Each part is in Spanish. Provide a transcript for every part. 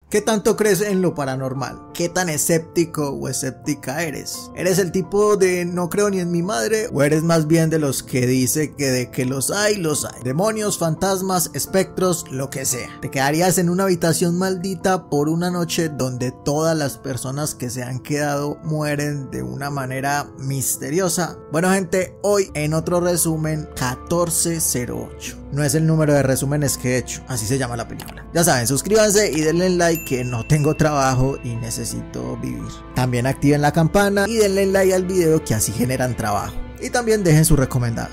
¿Qué tanto crees en lo paranormal? ¿Qué tan escéptico o escéptica eres? ¿Eres el tipo de no creo ni en mi madre? ¿O eres más bien de los que dice que de que los hay, los hay? Demonios, fantasmas, espectros, lo que sea. ¿Te quedarías en una habitación maldita por una noche donde todas las personas que se han quedado mueren de una manera misteriosa? Bueno gente, hoy en otro resumen 1408. No es el número de resúmenes que he hecho, así se llama la película. Ya saben, suscríbanse y denle like que no tengo trabajo y necesito vivir. También activen la campana y denle like al video que así generan trabajo. Y también dejen su recomendado.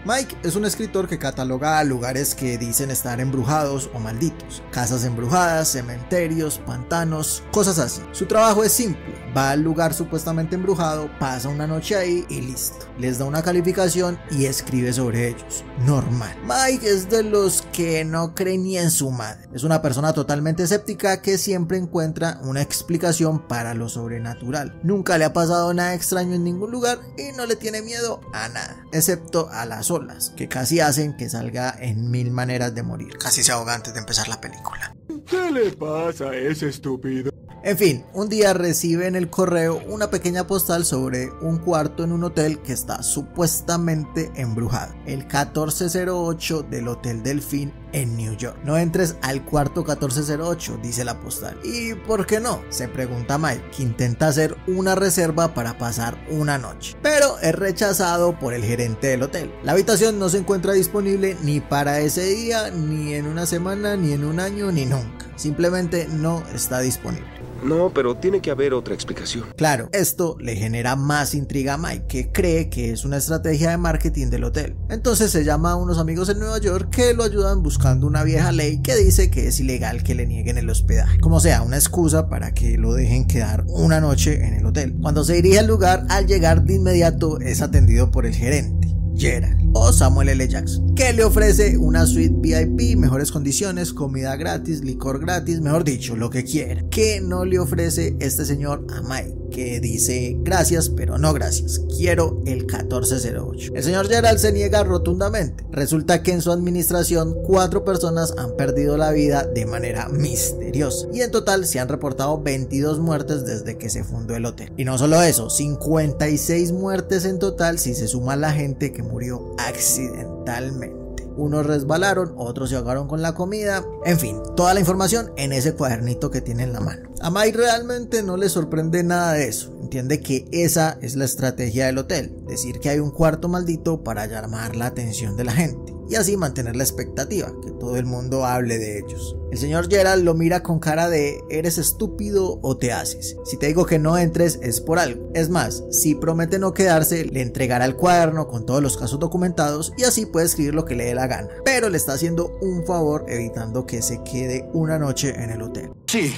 Mike es un escritor que cataloga lugares que dicen estar embrujados o malditos, casas embrujadas, cementerios, pantanos, cosas así. Su trabajo es simple, va al lugar supuestamente embrujado, pasa una noche ahí y listo. Les da una calificación y escribe sobre ellos. Normal. Mike es de los que no cree ni en su madre. Es una persona totalmente escéptica que siempre encuentra una explicación para lo sobrenatural. Nunca le ha pasado nada extraño en ningún lugar y no le tiene miedo a nada, excepto a las olas, que casi hacen que salga en 1000 maneras de morir. Casi se ahoga antes de empezar la película. ¿Qué le pasa a ese estúpido? En fin, un día recibe en el correo una pequeña postal sobre un cuarto en un hotel que está supuestamente embrujado. El 1408 del Hotel Delfín en New York. No entres al cuarto 1408, dice la postal. ¿Y por qué no? Se pregunta Mike, que intenta hacer una reserva para pasar una noche, pero es rechazado por el gerente del hotel. La habitación no se encuentra disponible ni para ese día, ni en una semana, ni en un año, ni nunca. Simplemente no está disponible. No, pero tiene que haber otra explicación. Claro, esto le genera más intriga a Mike, que cree que es una estrategia de marketing del hotel. Entonces se llama a unos amigos en Nueva York que lo ayudan buscando una vieja ley que dice que es ilegal que le nieguen el hospedaje. Como sea, una excusa para que lo dejen quedar una noche en el hotel. Cuando se dirige al lugar, al llegar de inmediato es atendido por el gerente, Gerald o Samuel L. Jackson, que le ofrece una suite VIP, mejores condiciones, comida gratis, licor gratis, mejor dicho, lo que quiera. Que no le ofrece este señor a Mike, que dice gracias, pero no gracias, quiero el 1408. El señor Gerald se niega rotundamente. Resulta que en su administración 4 personas han perdido la vida de manera misteriosa y en total se han reportado 22 muertes desde que se fundó el hotel. Y no solo eso, 56 muertes en total si se suma la gente que murió accidentalmente. Unos resbalaron, otros se ahogaron con la comida. En fin, toda la información en ese cuadernito que tiene en la mano. A Mike realmente no le sorprende nada de eso. Entiende que esa es la estrategia del hotel, decir que hay un cuarto maldito para llamar la atención de la gente y así mantener la expectativa, que todo el mundo hable de ellos. El señor Gerald lo mira con cara de ¿eres estúpido o te haces? Si te digo que no entres es por algo. Es más, si promete no quedarse, le entregará el cuaderno con todos los casos documentados y así puede escribir lo que le dé la gana. Pero le está haciendo un favor evitando que se quede una noche en el hotel. Sí,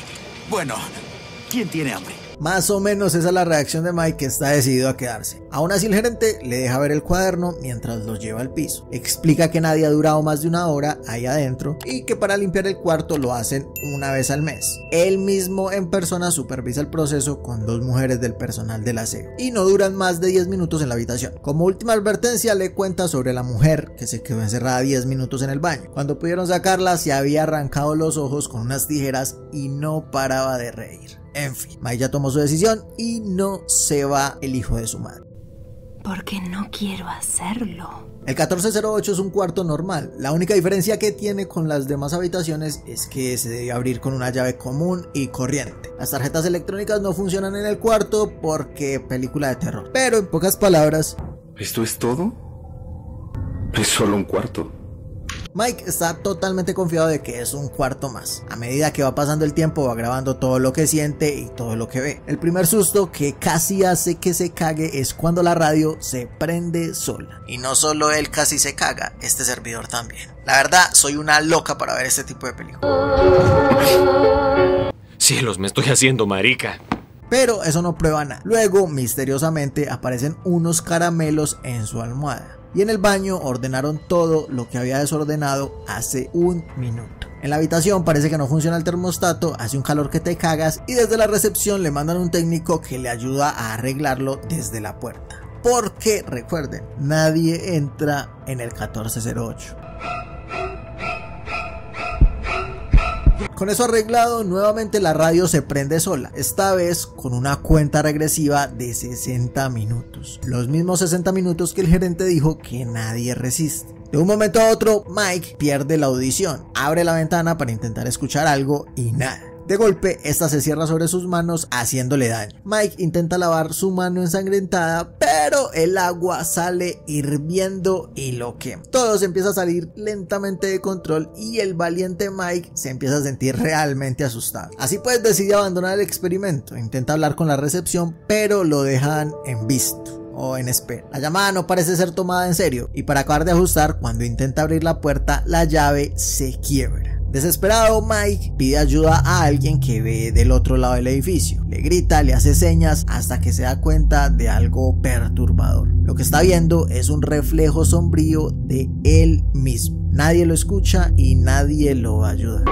bueno, ¿quién tiene hambre? Más o menos esa es la reacción de Mike, que está decidido a quedarse. Aún así el gerente le deja ver el cuaderno mientras los lleva al piso. Explica que nadie ha durado más de una hora ahí adentro y que para limpiar el cuarto lo hacen una vez al mes. Él mismo en persona supervisa el proceso con 2 mujeres del personal del aseo y no duran más de 10 minutos en la habitación. Como última advertencia le cuenta sobre la mujer que se quedó encerrada 10 minutos en el baño. Cuando pudieron sacarla se había arrancado los ojos con unas tijeras y no paraba de reír. En fin, Mike ya tomó su decisión y no se va el hijo de su madre. Porque no quiero hacerlo. El 1408 es un cuarto normal. La única diferencia que tiene con las demás habitaciones es que se debe abrir con una llave común y corriente. Las tarjetas electrónicas no funcionan en el cuarto porque película de terror. Pero en pocas palabras, ¿esto es todo? Es solo un cuarto. Mike está totalmente confiado de que es un cuarto más. A medida que va pasando el tiempo va grabando todo lo que siente y todo lo que ve. El primer susto que casi hace que se cague es cuando la radio se prende sola. Y no solo él casi se caga, este servidor también. La verdad, soy una loca para ver este tipo de películas. Cielos, me estoy haciendo marica. Pero eso no prueba nada. Luego, misteriosamente, aparecen unos caramelos en su almohada. Y en el baño ordenaron todo lo que había desordenado hace un minuto. En la habitación parece que no funciona el termostato, hace un calor que te cagas y desde la recepción le mandan un técnico que le ayuda a arreglarlo desde la puerta. Porque recuerden, nadie entra en el 1408. Con eso arreglado, nuevamente la radio se prende sola, esta vez con una cuenta regresiva de 60 minutos. Los mismos 60 minutos que el gerente dijo que nadie resiste. De un momento a otro, Mike pierde la audición, abre la ventana para intentar escuchar algo y nada. De golpe, esta se cierra sobre sus manos haciéndole daño. Mike intenta lavar su mano ensangrentada, pero el agua sale hirviendo y lo quema. Todo se empieza a salir lentamente de control y el valiente Mike se empieza a sentir realmente asustado. Así pues decide abandonar el experimento, intenta hablar con la recepción, pero lo dejan en visto o en espera. La llamada no parece ser tomada en serio y para acabar de ajustar, cuando intenta abrir la puerta, la llave se quiebra. Desesperado, Mike pide ayuda a alguien que ve del otro lado del edificio. Le grita, le hace señas hasta que se da cuenta de algo perturbador. Lo que está viendo es un reflejo sombrío de él mismo. Nadie lo escucha y nadie lo ayuda.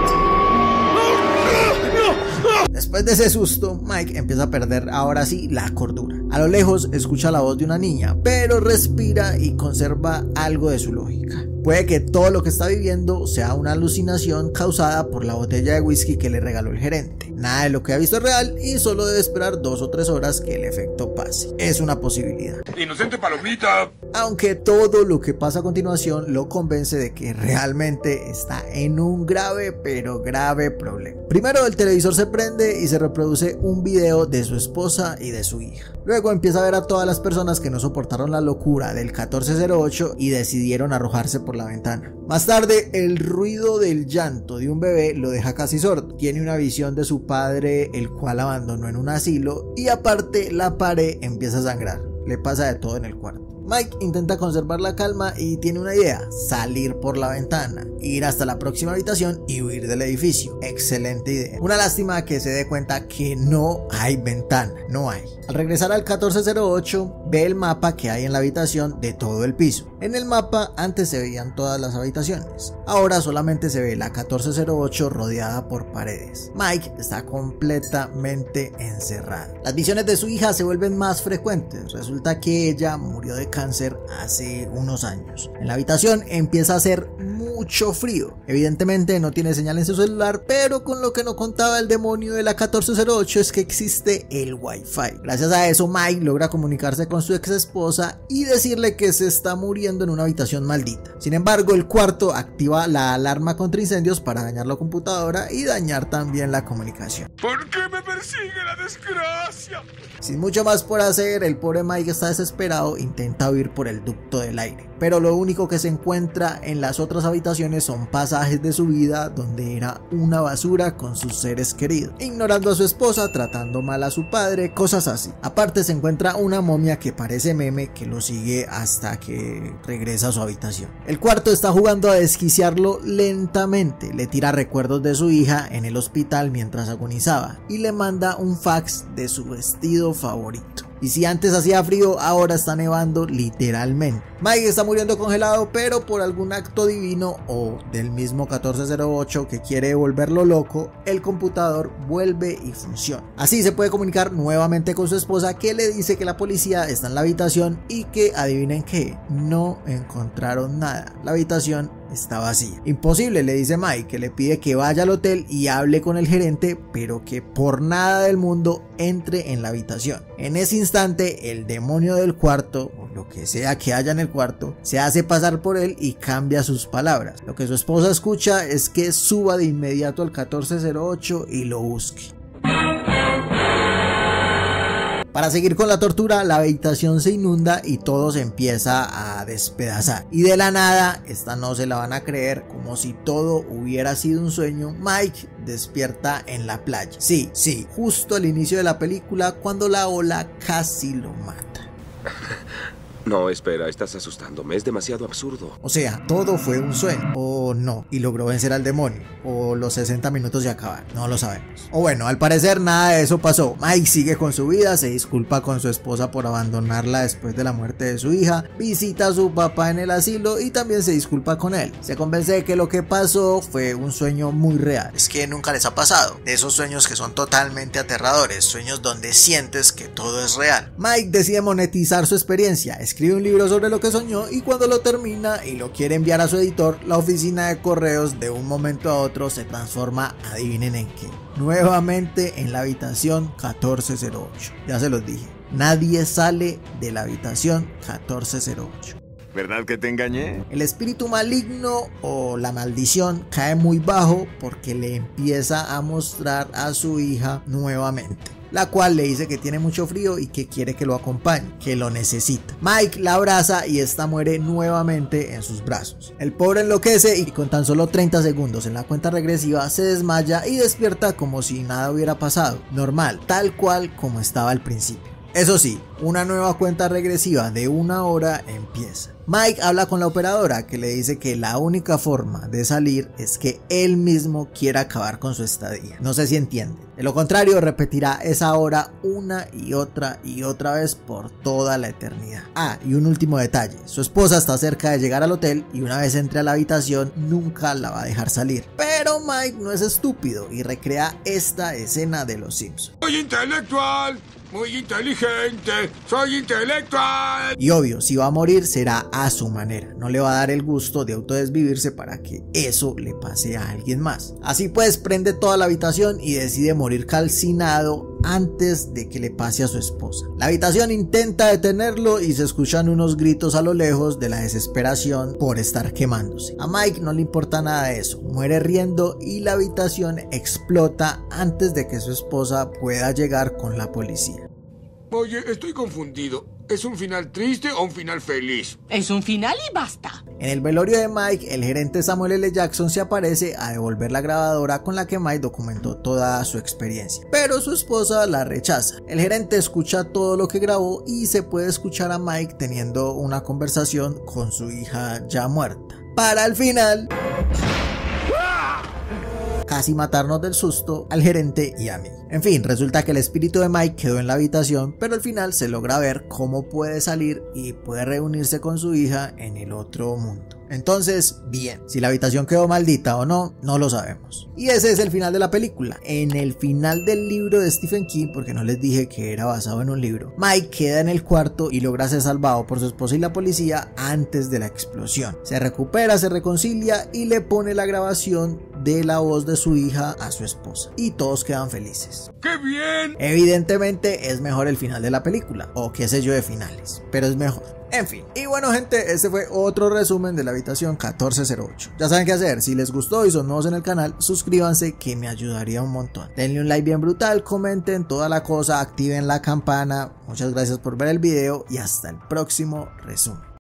Después de ese susto, Mike empieza a perder ahora sí la cordura. A lo lejos escucha la voz de una niña, pero respira y conserva algo de su lógica. Puede que todo lo que está viviendo sea una alucinación causada por la botella de whisky que le regaló el gerente. Nada de lo que ha visto es real y solo debe esperar 2 o 3 horas que el efecto pase. Es una posibilidad. ¡Inocente palomita! Aunque todo lo que pasa a continuación lo convence de que realmente está en un grave, pero grave problema. Primero, el televisor se prende y se reproduce un video de su esposa y de su hija. Luego empieza a ver a todas las personas que no soportaron la locura del 1408 y decidieron arrojarse por la ventana. Más tarde, el ruido del llanto de un bebé lo deja casi sordo. Tiene una visión de su padre, el cual abandonó en un asilo, y aparte la pared empieza a sangrar. Le pasa de todo en el cuarto. Mike intenta conservar la calma y tiene una idea: salir por la ventana, ir hasta la próxima habitación y huir del edificio. Excelente idea. Una lástima que se dé cuenta que no hay ventana, no hay. Al regresar al 1408, ve el mapa que hay en la habitación de todo el piso. En el mapa antes se veían todas las habitaciones, ahora solamente se ve la 1408 rodeada por paredes. Mike está completamente encerrado. Las visiones de su hija se vuelven más frecuentes. Resulta que ella murió de cáncer hace unos años. En la habitación empieza a hacer mucho frío. Evidentemente no tiene señal en su celular, pero con lo que no contaba el demonio de la 1408 es que existe el Wi-Fi. Gracias a eso, Mike logra comunicarse con su ex esposa y decirle que se está muriendo en una habitación maldita. Sin embargo, el cuarto activa la alarma contra incendios para dañar la computadora y dañar también la comunicación. ¿Por qué me persigue la desgracia? Sin mucho más por hacer, el pobre Mike está desesperado, intenta huir por el ducto del aire, pero lo único que se encuentra en las otras habitaciones son pasajes de su vida donde era una basura con sus seres queridos, ignorando a su esposa, tratando mal a su padre, cosas así. Aparte se encuentra una momia que parece meme que lo sigue hasta que regresa a su habitación. El cuarto está jugando a desquiciarlo lentamente, le tira recuerdos de su hija en el hospital mientras agonizaba y le manda un fax de su vestido favorito. Y si antes hacía frío, ahora está nevando literalmente. Mike está muriendo congelado, pero por algún acto divino o del mismo 1408 que quiere volverlo loco, el computador vuelve y funciona. Así se puede comunicar nuevamente con su esposa, que le dice que la policía está en la habitación y que, adivinen qué, no encontraron nada. La habitación está vacía. Imposible, le dice Mike, que le pide que vaya al hotel y hable con el gerente, pero que por nada del mundo entre en la habitación. En ese instante, el demonio del cuarto, o lo que sea que haya en el cuarto, se hace pasar por él y cambia sus palabras. Lo que su esposa escucha es que suba de inmediato al 1408 y lo busque. Para seguir con la tortura, la habitación se inunda y todo se empieza a despedazar. Y de la nada, esta no se la van a creer, como si todo hubiera sido un sueño, Mike despierta en la playa. Sí, justo al inicio de la película, cuando la ola casi lo mata. No, espera, estás asustándome, es demasiado absurdo. O sea, todo fue un sueño, o no, y logró vencer al demonio, o los 60 minutos se acabaron, no lo sabemos. O bueno, al parecer nada de eso pasó. Mike sigue con su vida, se disculpa con su esposa por abandonarla después de la muerte de su hija, visita a su papá en el asilo y también se disculpa con él. Se convence de que lo que pasó fue un sueño muy real. Es que nunca les ha pasado, de esos sueños que son totalmente aterradores, sueños donde sientes que todo es real. Mike decide monetizar su experiencia, escribe un libro sobre lo que soñó y cuando lo termina y lo quiere enviar a su editor, la oficina oficina de correos de un momento a otro se transforma, adivinen en qué, nuevamente en la habitación 1408. Ya se los dije, nadie sale de la habitación 1408. ¿Verdad que te engañé? El espíritu maligno o la maldición cae muy bajo porque le empieza a mostrar a su hija nuevamente, la cual le dice que tiene mucho frío y que quiere que lo acompañe, que lo necesita. Mike la abraza y esta muere nuevamente en sus brazos. El pobre enloquece y con tan solo 30 segundos en la cuenta regresiva se desmaya y despierta como si nada hubiera pasado, normal, tal cual como estaba al principio. Eso sí, una nueva cuenta regresiva de 1 hora empieza. Mike habla con la operadora que le dice que la única forma de salir es que él mismo quiera acabar con su estadía. No sé si entienden. De lo contrario, repetirá esa hora una y otra vez por toda la eternidad. Ah, y un último detalle. Su esposa está cerca de llegar al hotel y una vez entre a la habitación nunca la va a dejar salir. Pero Mike no es estúpido y recrea esta escena de Los Simpsons. Soy intelectual, muy inteligente, soy intelectual. Y obvio, si va a morir será a su manera, no le va a dar el gusto de autodesvivirse para que eso le pase a alguien más. Así pues, prende toda la habitación y decide morir calcinado antes de que le pase a su esposa. La habitación intenta detenerlo y se escuchan unos gritos a lo lejos de la desesperación por estar quemándose. A Mike no le importa nada de eso, muere riendo y la habitación explota antes de que su esposa pueda llegar con la policía. Oye, estoy confundido. ¿Es un final triste o un final feliz? Es un final y basta. En el velorio de Mike, el gerente Samuel L. Jackson se aparece a devolver la grabadora con la que Mike documentó toda su experiencia, pero su esposa la rechaza. El gerente escucha todo lo que grabó y se puede escuchar a Mike teniendo una conversación con su hija ya muerta. Para el final casi matarnos del susto al gerente y a mí. En fin, resulta que el espíritu de Mike quedó en la habitación, pero al final se logra ver cómo puede salir y puede reunirse con su hija en el otro mundo. Entonces, bien, si la habitación quedó maldita o no, no lo sabemos. Y ese es el final de la película. En el final del libro de Stephen King, porque no les dije que era basado en un libro, Mike queda en el cuarto y logra ser salvado por su esposa y la policía antes de la explosión. Se recupera, se reconcilia y le pone la grabación de la voz de su hija a su esposa. Y todos quedan felices. ¡Qué bien! Evidentemente es mejor el final de la película, o qué sé yo de finales, pero es mejor. En fin, y bueno gente, este fue otro resumen de la habitación 1408. Ya saben qué hacer, si les gustó y son nuevos en el canal, suscríbanse que me ayudaría un montón. Denle un like bien brutal, comenten toda la cosa, activen la campana. Muchas gracias por ver el video y hasta el próximo resumen.